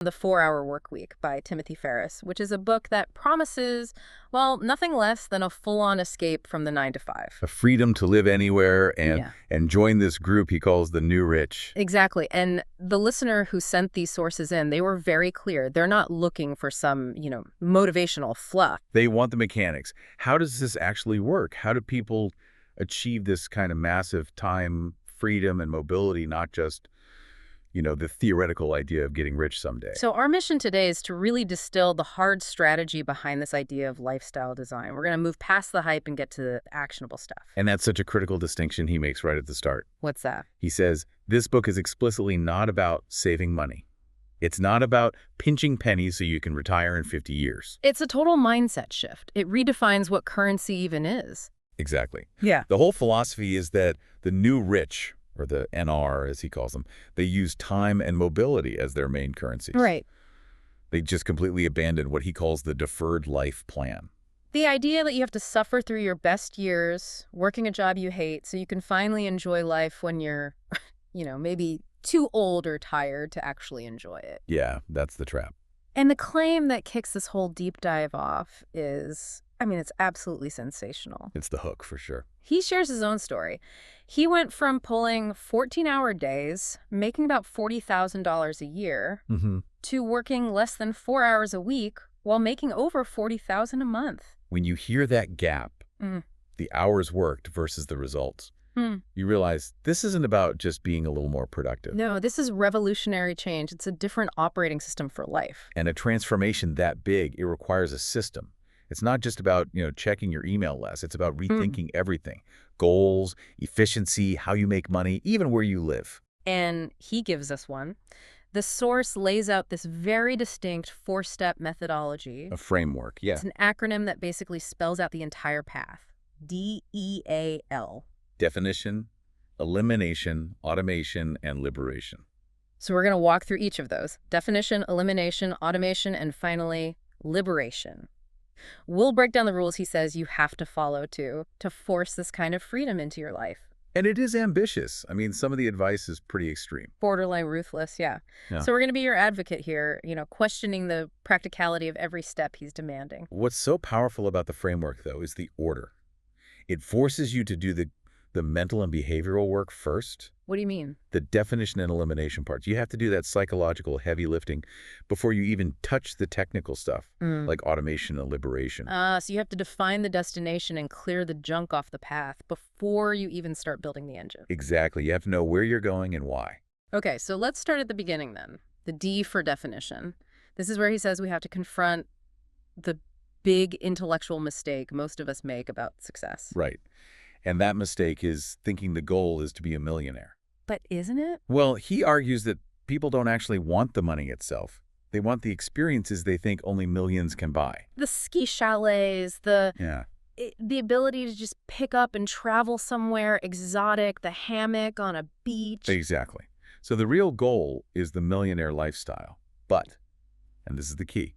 The 4-Hour Workweek by Timothy Ferriss, which is a book that promises, well, nothing less than a full-on escape from the 9 to 5. A freedom to live anywhere Yeah. and join this group he calls the New Rich. Exactly. And the listener who sent these sources in, they were very clear. They're not looking for some, motivational fluff. They want the mechanics. How does this actually work? How do people achieve this kind of massive time, freedom, and mobility, not just the theoretical idea of getting rich someday? So our mission today is to really distill the hard strategy behind this idea of lifestyle design. We're going to move past the hype and get to the actionable stuff. And that's such a critical distinction he makes right at the start. What's that? He says, this book is explicitly not about saving money. It's not about pinching pennies so you can retire in 50 years. It's a total mindset shift. It redefines what currency even is. Exactly. Yeah. The whole philosophy is that the new rich, or the NR as he calls them, they use time and mobility as their main currencies. Right. They just completely abandon what he calls the deferred life plan. The idea that you have to suffer through your best years, working a job you hate, so you can finally enjoy life when you're, maybe too old or tired to actually enjoy it. Yeah, that's the trap. And the claim that kicks this whole deep dive off is, it's absolutely sensational. It's the hook for sure. He shares his own story. He went from pulling 14-hour days, making about $40,000 a year, to working less than 4 hours a week while making over $40,000 a month. When you hear that gap, the hours worked versus the results, you realize this isn't about just being a little more productive. No, this is revolutionary change. It's a different operating system for life. And a transformation that big, it requires a system. It's not just about, checking your email less. It's about rethinking everything. Goals, efficiency, how you make money, even where you live. And he gives us one. The source lays out this very distinct 4-step methodology. A framework, yeah. It's an acronym that basically spells out the entire path. DEAL. Definition, elimination, automation, and liberation. So we're going to walk through each of those. Definition, elimination, automation, and finally, liberation. We'll break down the rules he says you have to follow to force this kind of freedom into your life. And it is ambitious. Some of the advice is pretty extreme. Borderline ruthless, yeah. So we're going to be your advocate here, questioning the practicality of every step he's demanding. What's so powerful about the framework, though, is the order. It forces you to do the mental and behavioral work first. What do you mean? The definition and elimination parts. You have to do that psychological heavy lifting before you even touch the technical stuff, like automation and liberation. So you have to define the destination and clear the junk off the path before you even start building the engine. Exactly. You have to know where you're going and why. Okay, so let's start at the beginning then. The D for definition. This is where he says we have to confront the big intellectual mistake most of us make about success. Right. And that mistake is thinking the goal is to be a millionaire. But isn't it? Well, he argues that people don't actually want the money itself. They want the experiences they think only millions can buy. The ski chalets, the ability to just pick up and travel somewhere exotic, the hammock on a beach. Exactly. So the real goal is the millionaire lifestyle. But, and this is the key,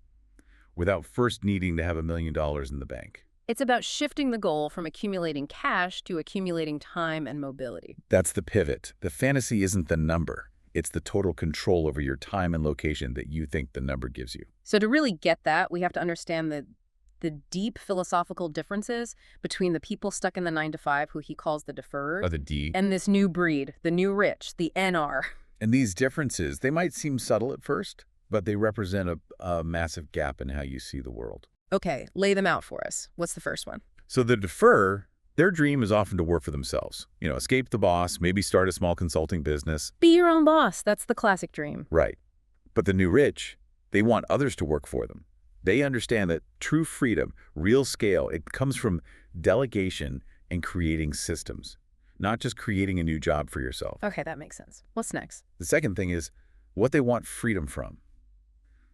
without first needing to have $1 million in the bank. It's about shifting the goal from accumulating cash to accumulating time and mobility. That's the pivot. The fantasy isn't the number. It's the total control over your time and location that you think the number gives you. So to really get that, we have to understand the deep philosophical differences between the people stuck in the 9 to 5, who he calls the deferred, The D. and this new breed, the new rich, the NR. And these differences, they might seem subtle at first, but they represent a massive gap in how you see the world. Okay, lay them out for us. What's the first one? So the defer, their dream is often to work for themselves. Escape the boss, maybe start a small consulting business. Be your own boss. That's the classic dream. Right. But the new rich, they want others to work for them. They understand that true freedom, real scale, it comes from delegation and creating systems, not just creating a new job for yourself. Okay, that makes sense. What's next? The second thing is what they want freedom from.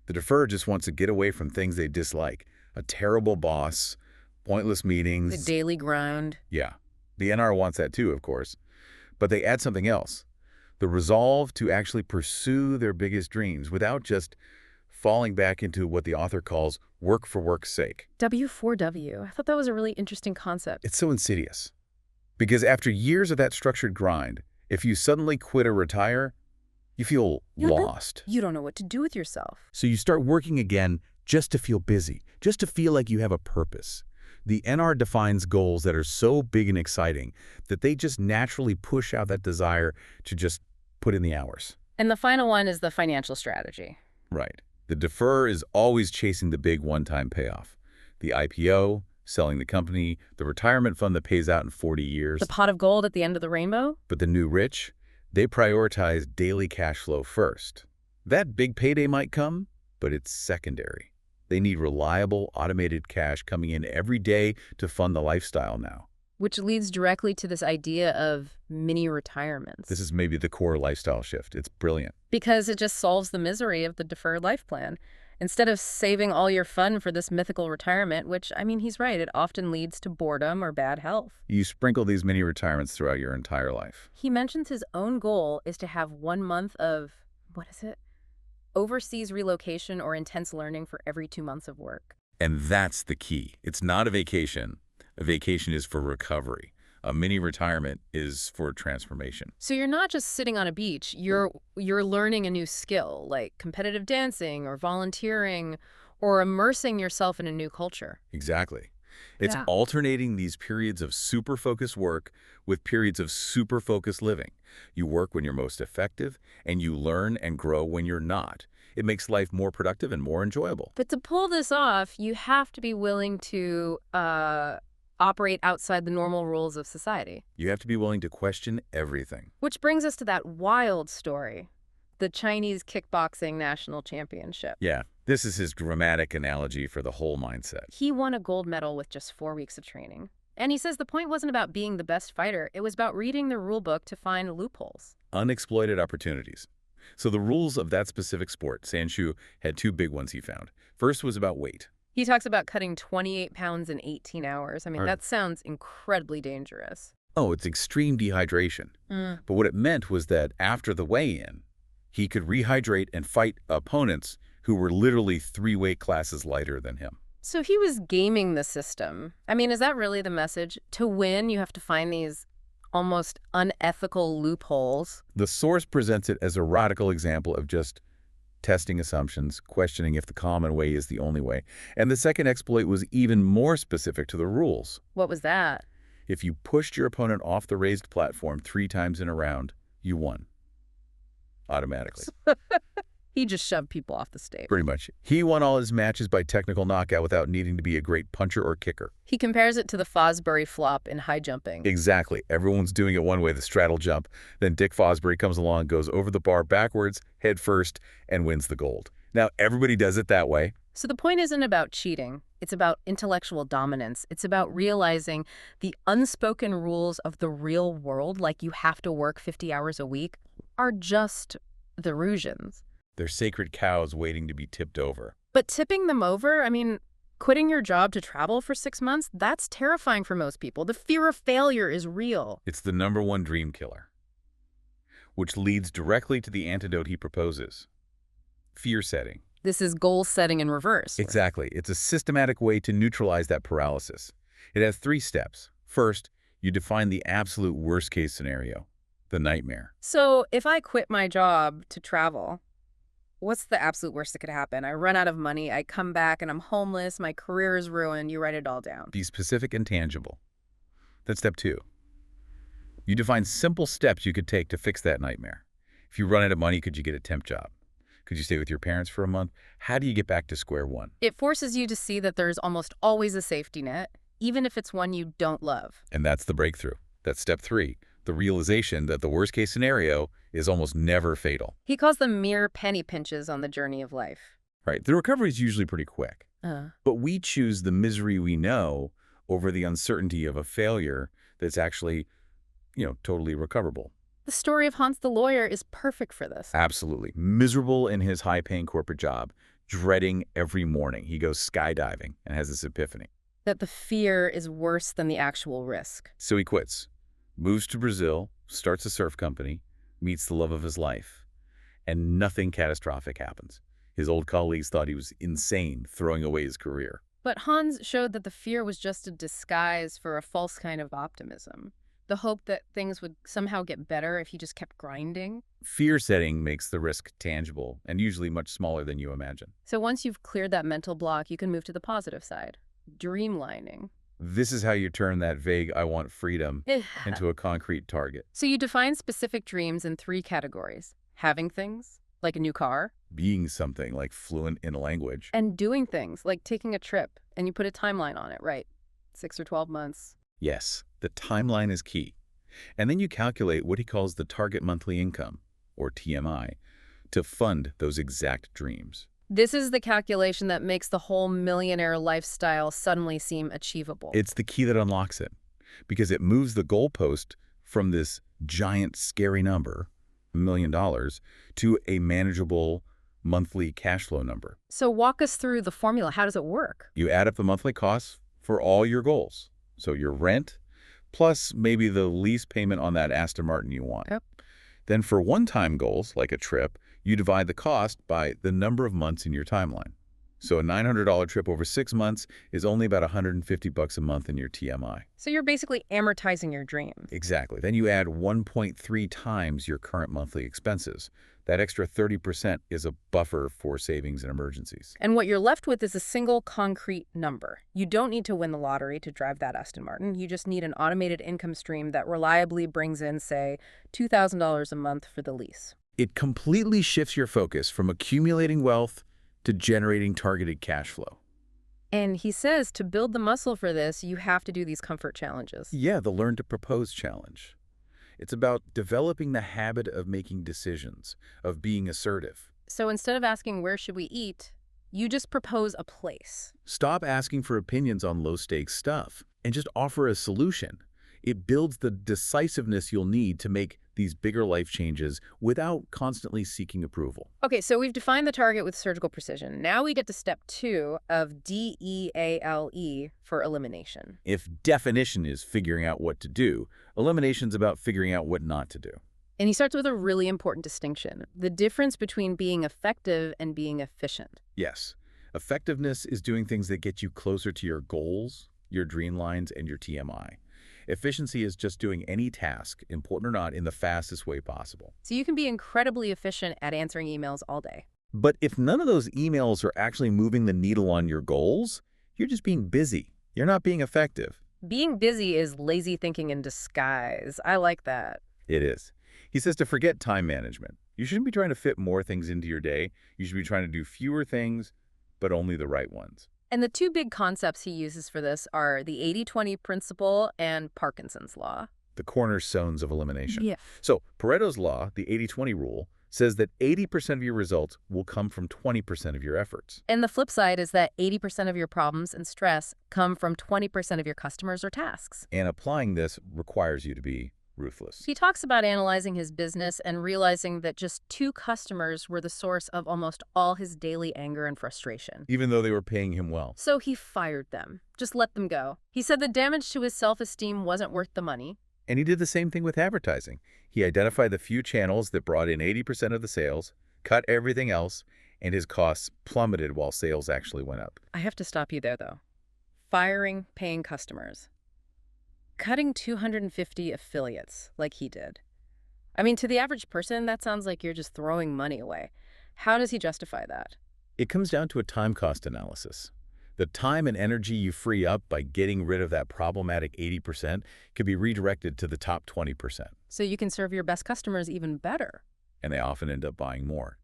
The defer just wants to get away from things they dislike. A terrible boss, pointless meetings. The daily grind. Yeah. The NR wants that too, of course. But they add something else. The resolve to actually pursue their biggest dreams without just falling back into what the author calls work for work's sake. W4W. I thought that was a really interesting concept. It's so insidious. Because after years of that structured grind, if you suddenly quit or retire, You feel lost. You don't know what to do with yourself. So you start working again just to feel busy, just to feel like you have a purpose. The NR defines goals that are so big and exciting that they just naturally push out that desire to just put in the hours. And the final one is the financial strategy. Right. The defer is always chasing the big one-time payoff. The IPO, selling the company, the retirement fund that pays out in 40 years. The pot of gold at the end of the rainbow? But the new rich, they prioritize daily cash flow first. That big payday might come, but it's secondary. They need reliable, automated cash coming in every day to fund the lifestyle now. Which leads directly to this idea of mini retirements. This is maybe the core lifestyle shift. It's brilliant. Because it just solves the misery of the deferred life plan. Instead of saving all your fun for this mythical retirement, which, I mean, he's right, it often leads to boredom or bad health. You sprinkle these mini retirements throughout your entire life. He mentions his own goal is to have 1 month of, what is it? Overseas relocation or intense learning for every 2 months of work. And that's the key. It's not a vacation. A vacation is for recovery. A mini retirement is for transformation. So you're not just sitting on a beach, you're learning a new skill, like competitive dancing or volunteering or immersing yourself in a new culture. Exactly. It's Yeah. alternating these periods of super focused work with periods of super focused living. You work when you're most effective, and you learn and grow when you're not. It makes life more productive and more enjoyable. But to pull this off, you have to be willing to operate outside the normal rules of society. You have to be willing to question everything. Which brings us to that wild story, the Chinese kickboxing national championship. Yeah, this is his dramatic analogy for the whole mindset. He won a gold medal with just 4 weeks of training. And he says the point wasn't about being the best fighter, it was about reading the rule book to find loopholes. Unexploited opportunities. So the rules of that specific sport, Sanshou had 2 big ones he found. First was about weight. He talks about cutting 28 pounds in 18 hours. I mean, Right. that sounds incredibly dangerous. Oh, it's extreme dehydration. But what it meant was that after the weigh-in, he could rehydrate and fight opponents who were literally 3 weight classes lighter than him. So he was gaming the system. I mean, is that really the message? To win, you have to find these almost unethical loopholes. The source presents it as a radical example of just testing assumptions, questioning if the common way is the only way. And the second exploit was even more specific to the rules. What was that? If you pushed your opponent off the raised platform 3 times in a round, you won. Automatically. He just shoved people off the stage. Pretty much. He won all his matches by technical knockout without needing to be a great puncher or kicker. He compares it to the Fosbury flop in high jumping. Exactly. Everyone's doing it one way, the straddle jump. Then Dick Fosbury comes along, goes over the bar backwards, head first, and wins the gold. Now, everybody does it that way. So the point isn't about cheating. It's about intellectual dominance. It's about realizing the unspoken rules of the real world, like you have to work 50 hours a week, are just the illusions. They're sacred cows waiting to be tipped over. But tipping them over, I mean, quitting your job to travel for 6 months, that's terrifying for most people. The fear of failure is real. It's the #1 dream killer. Which leads directly to the antidote he proposes. Fear setting. This is goal setting in reverse. Exactly. It's a systematic way to neutralize that paralysis. It has 3 steps. First, you define the absolute worst-case scenario, the nightmare. So if I quit my job to travel, what's the absolute worst that could happen? I run out of money, I come back and I'm homeless, my career is ruined. You write it all down. Be specific and tangible. That's step 2. You define simple steps you could take to fix that nightmare. If you run out of money, could you get a temp job? Could you stay with your parents for a month? How do you get back to square one? It forces you to see that there's almost always a safety net, even if it's one you don't love. And that's the breakthrough. That's step 3, the realization that the worst-case scenario is almost never fatal. He calls them mere penny pinches on the journey of life. Right. The recovery is usually pretty quick. But we choose the misery we know over the uncertainty of a failure that's actually, totally recoverable. The story of Hans the lawyer is perfect for this. Absolutely. Miserable in his high-paying corporate job, dreading every morning. He goes skydiving and has this epiphany. That the fear is worse than the actual risk. So he quits, moves to Brazil, starts a surf company, meets the love of his life, and nothing catastrophic happens. His old colleagues thought he was insane, throwing away his career. But Hans showed that the fear was just a disguise for a false kind of optimism. The hope that things would somehow get better if he just kept grinding. Fear setting makes the risk tangible and usually much smaller than you imagine. So once you've cleared that mental block, you can move to the positive side. Dreamlining. This is how you turn that vague "I want freedom" into a concrete target. So you define specific dreams in 3 categories. Having things, like a new car. Being something like fluent in a language. And doing things, like taking a trip, and you put a timeline on it, right? 6 or 12 months. Yes, the timeline is key. And then you calculate what he calls the target monthly income, or TMI, to fund those exact dreams. This is the calculation that makes the whole millionaire lifestyle suddenly seem achievable. It's the key that unlocks it, because it moves the goalpost from this giant, scary number, $1 million, to a manageable monthly cash flow number. So walk us through the formula. How does it work? You add up the monthly costs for all your goals. So your rent, plus maybe the lease payment on that Aston Martin you want. Yep. Then for one-time goals, like a trip, you divide the cost by the number of months in your timeline. So a $900 trip over 6 months is only about $150 a month in your TMI. So you're basically amortizing your dream. Exactly. Then you add 1.3 times your current monthly expenses. That extra 30% is a buffer for savings and emergencies. And what you're left with is a single concrete number. You don't need to win the lottery to drive that Aston Martin. You just need an automated income stream that reliably brings in, say, $2,000 a month for the lease. It completely shifts your focus from accumulating wealth to generating targeted cash flow. And he says to build the muscle for this, you have to do these comfort challenges. Yeah, the Learn to Propose challenge. It's about developing the habit of making decisions, of being assertive. So instead of asking where should we eat, you just propose a place. Stop asking for opinions on low-stakes stuff and just offer a solution. It builds the decisiveness you'll need to make these bigger life changes without constantly seeking approval. Okay, so we've defined the target with surgical precision. Now we get to step 2 of DEALE for elimination. If definition is figuring out what to do, elimination's about figuring out what not to do. And he starts with a really important distinction, the difference between being effective and being efficient. Yes, effectiveness is doing things that get you closer to your goals, your dreamlines, and your TMI. Efficiency is just doing any task, important or not, in the fastest way possible. So you can be incredibly efficient at answering emails all day. But if none of those emails are actually moving the needle on your goals, you're just being busy. You're not being effective. Being busy is lazy thinking in disguise. I like that. It is. He says to forget time management. You shouldn't be trying to fit more things into your day. You should be trying to do fewer things, but only the right ones. And the 2 big concepts he uses for this are the 80-20 principle and Parkinson's law. The cornerstones of elimination. Yeah. So Pareto's law, the 80-20 rule, says that 80% of your results will come from 20% of your efforts. And the flip side is that 80% of your problems and stress come from 20% of your customers or tasks. And applying this requires you to be ruthless. He talks about analyzing his business and realizing that just 2 customers were the source of almost all his daily anger and frustration. Even though they were paying him well. So he fired them. Just let them go. He said the damage to his self-esteem wasn't worth the money. And he did the same thing with advertising. He identified the few channels that brought in 80% of the sales, cut everything else, and his costs plummeted while sales actually went up. I have to stop you there, though. Firing paying customers. Cutting 250 affiliates like he did. I mean, to the average person, that sounds like you're just throwing money away. How does he justify that? It comes down to a time cost analysis. The time and energy you free up by getting rid of that problematic 80% could be redirected to the top 20%. So you can serve your best customers even better. And they often end up buying more.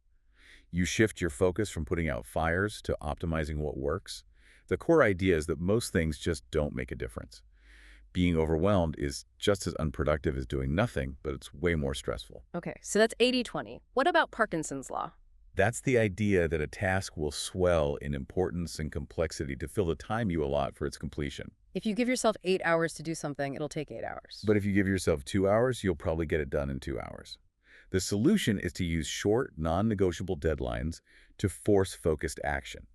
You shift your focus from putting out fires to optimizing what works. The core idea is that most things just don't make a difference. Being overwhelmed is just as unproductive as doing nothing, but it's way more stressful. Okay, so that's 80-20. What about Parkinson's law? That's the idea that a task will swell in importance and complexity to fill the time you allot for its completion. If you give yourself 8 hours to do something, it'll take 8 hours. But if you give yourself 2 hours, you'll probably get it done in 2 hours. The solution is to use short, non-negotiable deadlines to force focused action.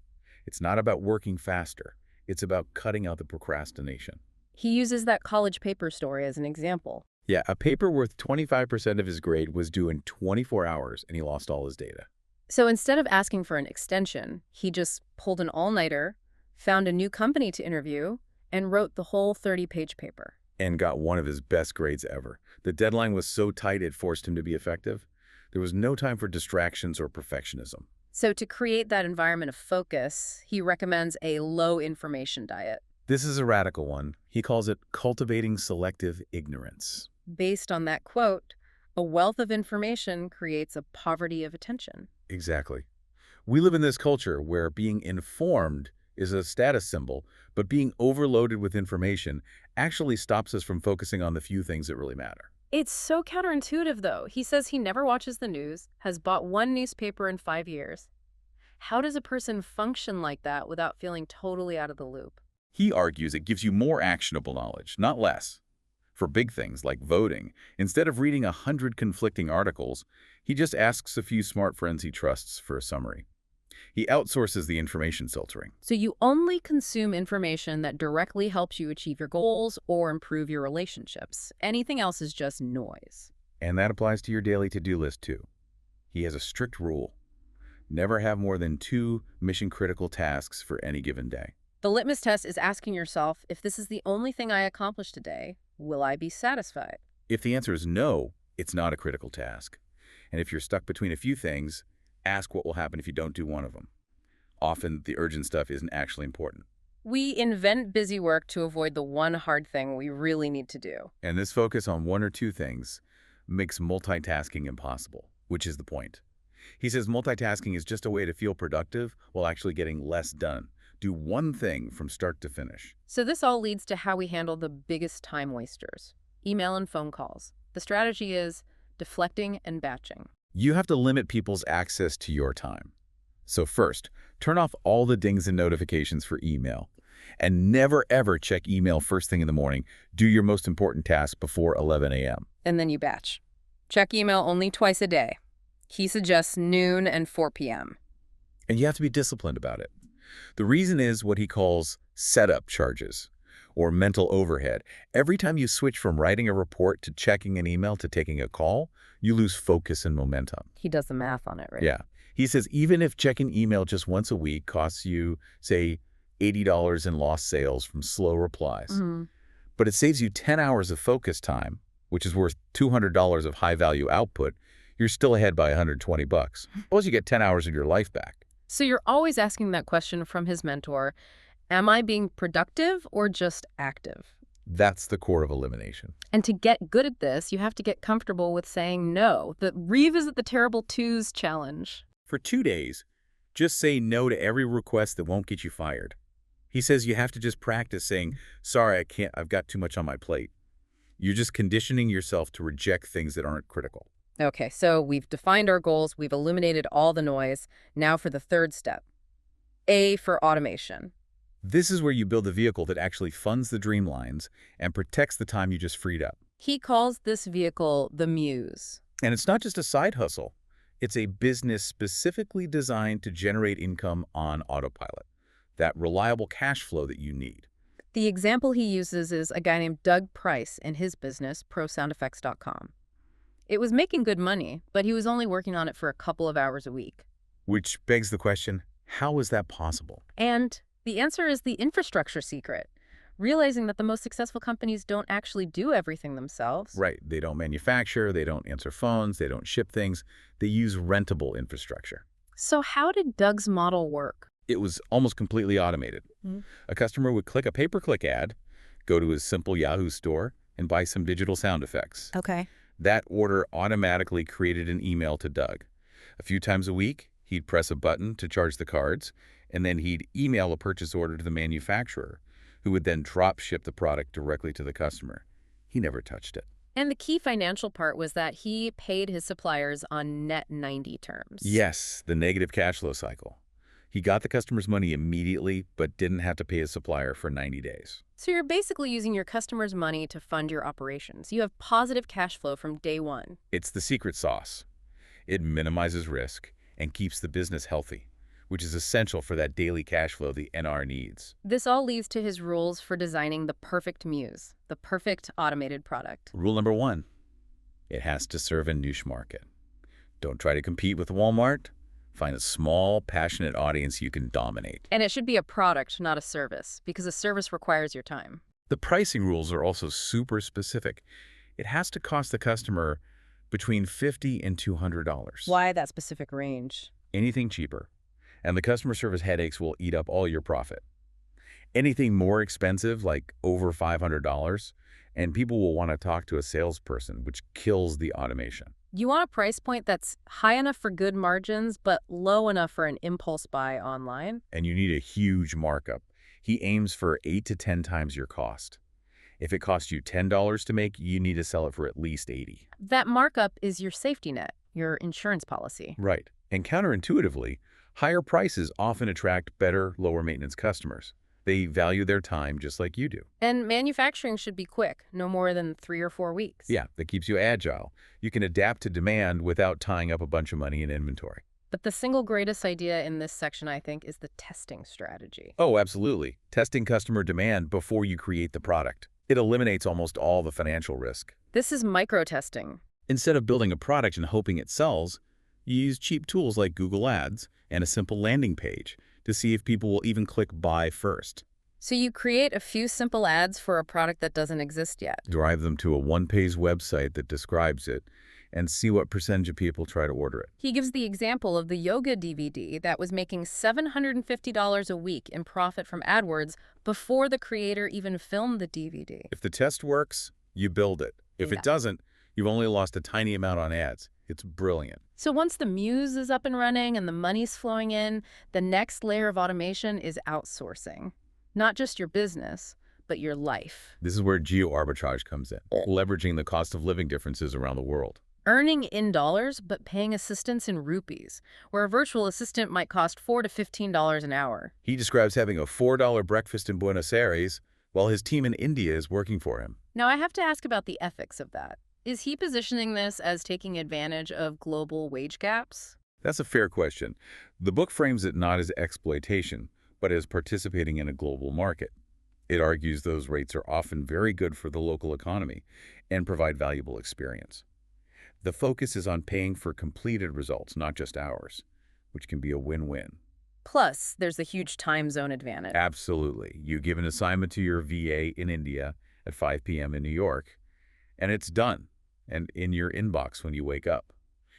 It's not about working faster. It's about cutting out the procrastination. He uses that college paper story as an example. Yeah, a paper worth 25% of his grade was due in 24 hours, and he lost all his data. So instead of asking for an extension, he just pulled an all-nighter, found a new company to interview, and wrote the whole 30-page paper. and got one of his best grades ever. The deadline was so tight it forced him to be effective. There was no time for distractions or perfectionism. So to create that environment of focus, he recommends a low-information diet. This is a radical one. He calls it cultivating selective ignorance. Based on that quote, a wealth of information creates a poverty of attention. Exactly. We live in this culture where being informed is a status symbol, but being overloaded with information actually stops us from focusing on the few things that really matter. It's so counterintuitive, though. He says he never watches the news, has bought one newspaper in 5 years. How does a person function like that without feeling totally out of the loop? He argues it gives you more actionable knowledge, not less. For big things like voting, instead of reading 100 conflicting articles, he just asks a few smart friends he trusts for a summary. He outsources the information filtering. So you only consume information that directly helps you achieve your goals or improve your relationships. Anything else is just noise. And that applies to your daily to-do list too. He has a strict rule. Never have more than 2 mission-critical tasks for any given day. The litmus test is asking yourself, if this is the only thing I accomplish today, will I be satisfied? If the answer is no, it's not a critical task. And if you're stuck between a few things, ask what will happen if you don't do one of them. Often, the urgent stuff isn't actually important. We invent busy work to avoid the one hard thing we really need to do. And this focus on 1 or 2 things makes multitasking impossible, which is the point. He says multitasking is just a way to feel productive while actually getting less done. Do one thing from start to finish. So this all leads to how we handle the biggest time wasters, email and phone calls. The strategy is deflecting and batching. You have to limit people's access to your time. So first, turn off all the dings and notifications for email. And never ever check email first thing in the morning. Do your most important task before 11 a.m. And then you batch. Check email only twice a day. He suggests noon and 4 p.m. And you have to be disciplined about it. The reason is what he calls setup charges, or mental overhead. Every time you switch from writing a report to checking an email to taking a call, you lose focus and momentum. He does the math on it, right? Yeah. He says even if checking email just once a week costs you, say, $80 in lost sales from slow replies, but it saves you 10 hours of focus time, which is worth $200 of high-value output, you're still ahead by $120. Suppose you get 10 hours of your life back. So you're always asking that question from his mentor, am I being productive or just active? That's the core of elimination. And to get good at this, you have to get comfortable with saying no. Revisit the terrible twos challenge. For 2 days, just say no to every request that won't get you fired. He says you have to just practice saying, sorry, I can't, I've got too much on my plate. You're just conditioning yourself to reject things that aren't critical. Okay, so we've defined our goals, we've eliminated all the noise. Now for the third step. A for automation. This is where you build the vehicle that actually funds the dreamlines and protects the time you just freed up. He calls this vehicle the Muse. And it's not just a side hustle. It's a business specifically designed to generate income on autopilot, that reliable cash flow that you need. The example he uses is a guy named Doug Price and his business, ProSoundEffects.com. It was making good money, but he was only working on it for a couple of hours a week. Which begs the question, how is that possible? And the answer is the infrastructure secret. Realizing that the most successful companies don't actually do everything themselves. Right. They don't manufacture, they don't answer phones, they don't ship things. They use rentable infrastructure. So how did Doug's model work? It was almost completely automated. A customer would click a pay-per-click ad, go to his simple Yahoo store, and buy some digital sound effects. Okay. That order automatically created an email to Doug. A few times a week, he'd press a button to charge the cards, and then he'd email a purchase order to the manufacturer, who would then drop ship the product directly to the customer. He never touched it. And the key financial part was that he paid his suppliers on net 90 terms. Yes, the negative cash flow cycle. He got the customer's money immediately, but didn't have to pay his supplier for 90 days. So you're basically using your customers' money to fund your operations. You have positive cash flow from day one. It's the secret sauce. It minimizes risk and keeps the business healthy, which is essential for that daily cash flow the NR needs. This all leads to his rules for designing the perfect Muse, the perfect automated product. Rule number 1, it has to serve a niche market. Don't try to compete with Walmart. Find a small, passionate audience you can dominate. And it should be a product, not a service, because a service requires your time. The pricing rules are also super specific. It has to cost the customer between $50 and $200. Why that specific range? Anything cheaper, and the customer service headaches will eat up all your profit. Anything more expensive, like over $500, and people will want to talk to a salesperson, which kills the automation. You want a price point that's high enough for good margins, but low enough for an impulse buy online? And you need a huge markup. He aims for 8 to 10 times your cost. If it costs you $10 to make, you need to sell it for at least $80. That markup is your safety net, your insurance policy. Right. And counterintuitively, higher prices often attract better, lower-maintenance customers. They value their time just like you do. And manufacturing should be quick, no more than 3 or 4 weeks. Yeah, that keeps you agile. You can adapt to demand without tying up a bunch of money in inventory. But the single greatest idea in this section, I think, is the testing strategy. Oh, absolutely. Testing customer demand before you create the product. It eliminates almost all the financial risk. This is micro-testing. Instead of building a product and hoping it sells, you use cheap tools like Google Ads and a simple landing page to see if people will even click buy first. So you create a few simple ads for a product that doesn't exist yet. Drive them to a one-page website that describes it and see what percentage of people try to order it. He gives the example of the yoga DVD that was making $750 a week in profit from AdWords before the creator even filmed the DVD. If the test works, you build it. If it doesn't, you've only lost a tiny amount on ads. It's brilliant. So once the muse is up and running and the money's flowing in, the next layer of automation is outsourcing. Not just your business, but your life. This is where geo-arbitrage comes in, leveraging the cost of living differences around the world. Earning in dollars, but paying assistants in rupees, where a virtual assistant might cost $4 to $15 an hour. He describes having a $4 breakfast in Buenos Aires while his team in India is working for him. Now, I have to ask about the ethics of that. Is he positioning this as taking advantage of global wage gaps? That's a fair question. The book frames it not as exploitation, but as participating in a global market. It argues those rates are often very good for the local economy and provide valuable experience. The focus is on paying for completed results, not just hours, which can be a win-win. Plus, there's a huge time zone advantage. Absolutely. You give an assignment to your VA in India at 5 p.m. in New York, and it's done and in your inbox when you wake up.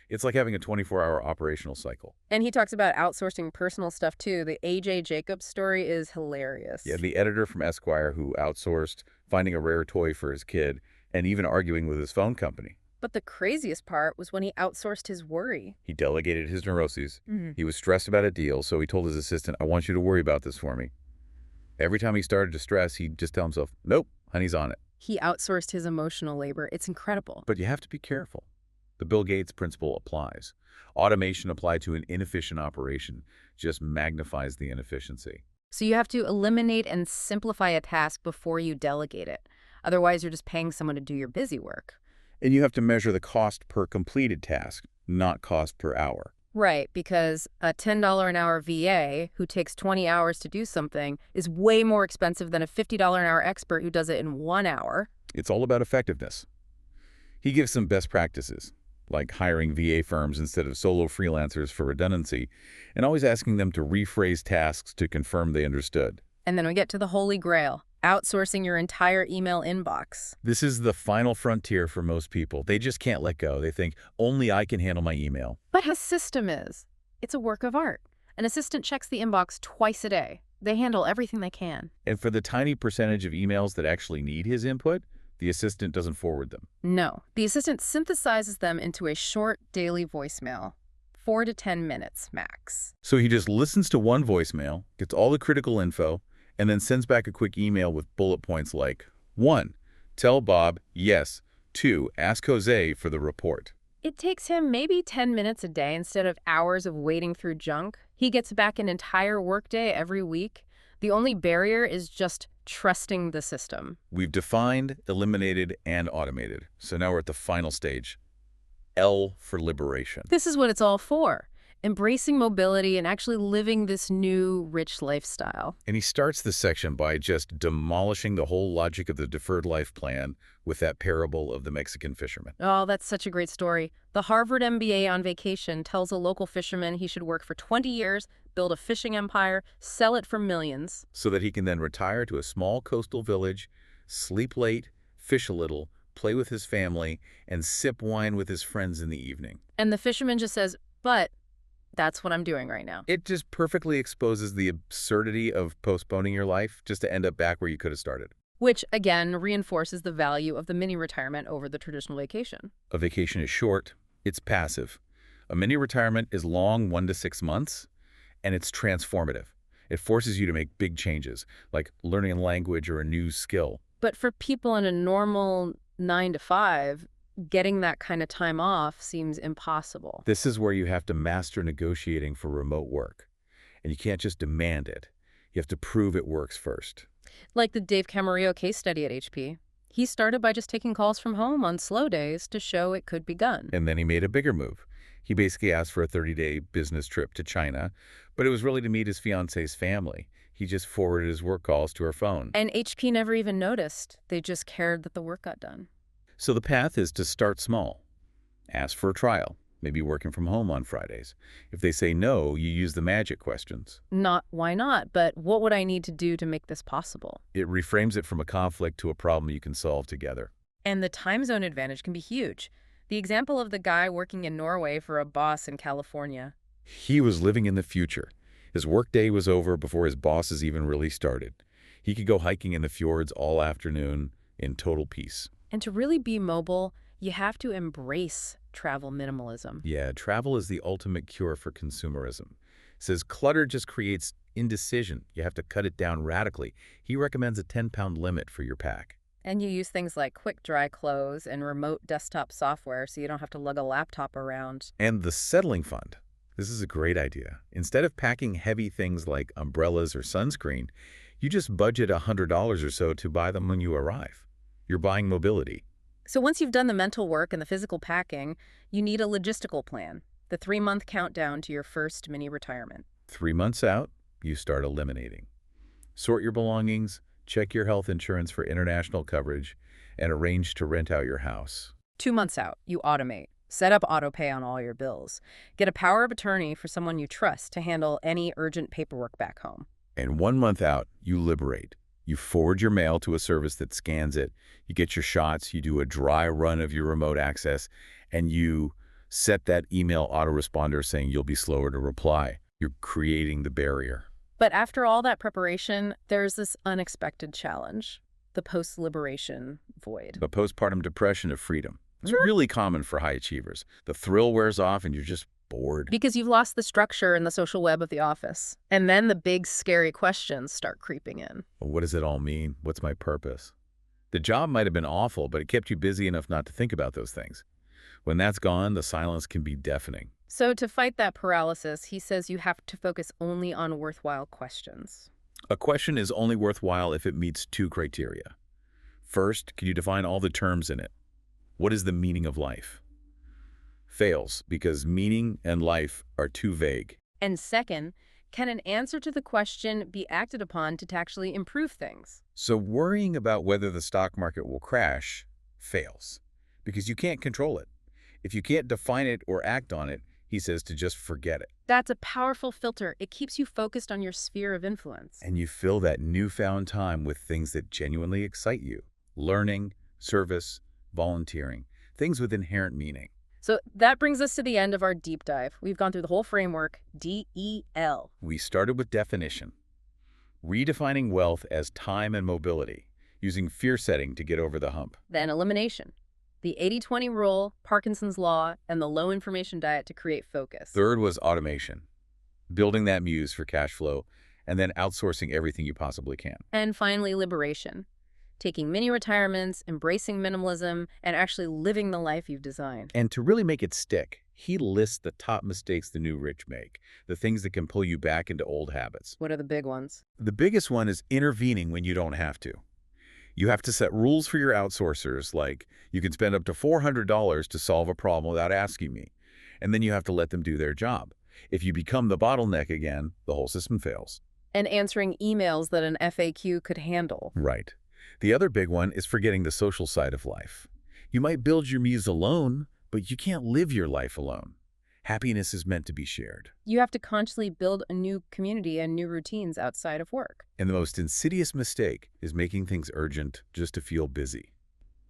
It's like having a 24-hour operational cycle. And he talks about outsourcing personal stuff, too. The A.J. Jacobs story is hilarious. Yeah, the editor from Esquire who outsourced finding a rare toy for his kid and even arguing with his phone company. But the craziest part was when he outsourced his worry. He delegated his neuroses. He was stressed about a deal, so he told his assistant, I want you to worry about this for me. Every time he started to stress, he'd just tell himself, nope, honey's on it. He outsourced his emotional labor. It's incredible. But you have to be careful. The Bill Gates principle applies. Automation applied to an inefficient operation just magnifies the inefficiency. So you have to eliminate and simplify a task before you delegate it. Otherwise, you're just paying someone to do your busy work. And you have to measure the cost per completed task, not cost per hour. Right, because a $10 an hour VA who takes 20 hours to do something is way more expensive than a $50 an hour expert who does it in 1 hour. It's all about effectiveness. He gives some best practices, like hiring VA firms instead of solo freelancers for redundancy, and always asking them to rephrase tasks to confirm they understood. And then we get to the holy grail, outsourcing your entire email inbox. This is the final frontier for most people. They just can't let go. They think, only I can handle my email. But his system is. It's a work of art. An assistant checks the inbox twice a day. They handle everything they can. And for the tiny percentage of emails that actually need his input, the assistant doesn't forward them. No. The assistant synthesizes them into a short daily voicemail. 4 to 10 minutes max. So he just listens to one voicemail, gets all the critical info, and then sends back a quick email with bullet points like, 1. Tell Bob, yes. 2. Ask Jose for the report. It takes him maybe 10 minutes a day instead of hours of wading through junk. He gets back an entire workday every week. The only barrier is just trusting the system. We've defined, eliminated, and automated. So now we're at the final stage. L for liberation. This is what it's all for. Embracing mobility and actually living this new, rich lifestyle. And he starts this section by just demolishing the whole logic of the deferred life plan with that parable of the Mexican fisherman. Oh, that's such a great story. The Harvard MBA on vacation tells a local fisherman he should work for 20 years, build a fishing empire, sell it for millions. So that he can then retire to a small coastal village, sleep late, fish a little, play with his family, and sip wine with his friends in the evening. And the fisherman just says, but that's what I'm doing right now. It just perfectly exposes the absurdity of postponing your life just to end up back where you could have started. Which, again, reinforces the value of the mini-retirement over the traditional vacation. A vacation is short, it's passive. A mini-retirement is long, 1 to 6 months, and it's transformative. It forces you to make big changes, like learning a language or a new skill. But for people in a normal 9 to 5, getting that kind of time off seems impossible. This is where you have to master negotiating for remote work. And you can't just demand it. You have to prove it works first. Like the Dave Camarillo case study at HP. He started by just taking calls from home on slow days to show it could be done. And then he made a bigger move. He basically asked for a 30-day business trip to China, but it was really to meet his fiance's family. He just forwarded his work calls to her phone. And HP never even noticed. They just cared that the work got done. So the path is to start small. Ask for a trial, maybe working from home on Fridays. If they say no, you use the magic questions. Not why not, but what would I need to do to make this possible? It reframes it from a conflict to a problem you can solve together. And the time zone advantage can be huge. The example of the guy working in Norway for a boss in California. He was living in the future. His workday was over before his bosses even really started. He could go hiking in the fjords all afternoon in total peace. And to really be mobile, you have to embrace travel minimalism. Yeah, travel is the ultimate cure for consumerism. Says clutter just creates indecision. You have to cut it down radically. He recommends a 10-pound limit for your pack. And you use things like quick dry clothes and remote desktop software so you don't have to lug a laptop around. And the settling fund. This is a great idea. Instead of packing heavy things like umbrellas or sunscreen, you just budget $100 or so to buy them when you arrive. You're buying mobility. So once you've done the mental work and the physical packing, you need a logistical plan, the 3-month countdown to your first mini retirement. 3 months out, you start eliminating. Sort your belongings, check your health insurance for international coverage, and arrange to rent out your house. 2 months out, you automate. Set up autopay on all your bills. Get a power of attorney for someone you trust to handle any urgent paperwork back home. And 1 month out, you liberate. You forward your mail to a service that scans it. You get your shots. You do a dry run of your remote access, and you set that email autoresponder saying you'll be slower to reply. You're creating the barrier. But after all that preparation, there's this unexpected challenge, the post-liberation void. The postpartum depression of freedom. It's really common for high achievers. The thrill wears off and you're just bored. Because you've lost the structure and the social web of the office. And then the big, scary questions start creeping in. Well, what does it all mean? What's my purpose? The job might have been awful, but it kept you busy enough not to think about those things. When that's gone, the silence can be deafening. So to fight that paralysis, he says you have to focus only on worthwhile questions. A question is only worthwhile if it meets 2 criteria. First, can you define all the terms in it? What is the meaning of life? Fails because meaning and life are too vague. And second, can an answer to the question be acted upon to actually improve things? So worrying about whether the stock market will crash fails because you can't control it. If you can't define it or act on it, he says to just forget it. That's a powerful filter. It keeps you focused on your sphere of influence. And you fill that newfound time with things that genuinely excite you. Learning, service, volunteering, things with inherent meaning. So that brings us to the end of our deep dive. We've gone through the whole framework, DEL. We started with definition, redefining wealth as time and mobility, using fear setting to get over the hump. Then elimination, the 80-20 rule, Parkinson's law, and the low information diet to create focus. Third was automation, building that muse for cash flow, and then outsourcing everything you possibly can. And finally, liberation, taking mini retirements, embracing minimalism, and actually living the life you've designed. And to really make it stick, he lists the top mistakes the new rich make, the things that can pull you back into old habits. What are the big ones? The biggest one is intervening when you don't have to. You have to set rules for your outsourcers, like you can spend up to $400 to solve a problem without asking me, and then you have to let them do their job. If you become the bottleneck again, the whole system fails. And answering emails that an FAQ could handle. Right. The other big one is forgetting the social side of life. You might build your muse alone, but you can't live your life alone. Happiness is meant to be shared. You have to consciously build a new community and new routines outside of work. And the most insidious mistake is making things urgent just to feel busy.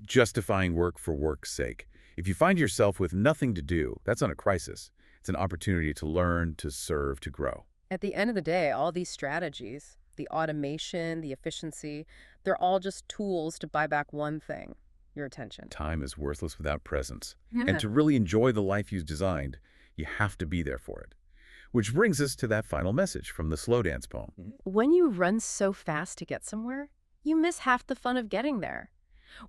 Justifying work for work's sake. If you find yourself with nothing to do, that's not a crisis. It's an opportunity to learn, to serve, to grow. At the end of the day, all these strategies, the automation, the efficiency, they're all just tools to buy back one thing: your attention. Time is worthless without presence. Yeah. And to really enjoy the life you've designed, you have to be there for it. Which brings us to that final message from the Slow Dance poem. When you run so fast to get somewhere, you miss half the fun of getting there.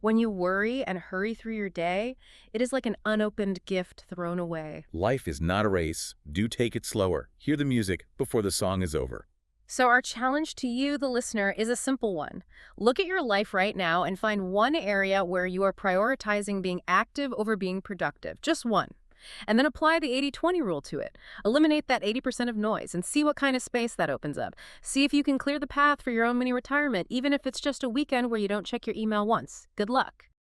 When you worry and hurry through your day, it is like an unopened gift thrown away. Life is not a race. Do take it slower. Hear the music before the song is over. So our challenge to you, the listener, is a simple one. Look at your life right now and find one area where you are prioritizing being active over being productive. Just one. And then apply the 80-20 rule to it. Eliminate that 80% of noise and see what kind of space that opens up. See if you can clear the path for your own mini retirement, even if it's just a weekend where you don't check your email once. Good luck.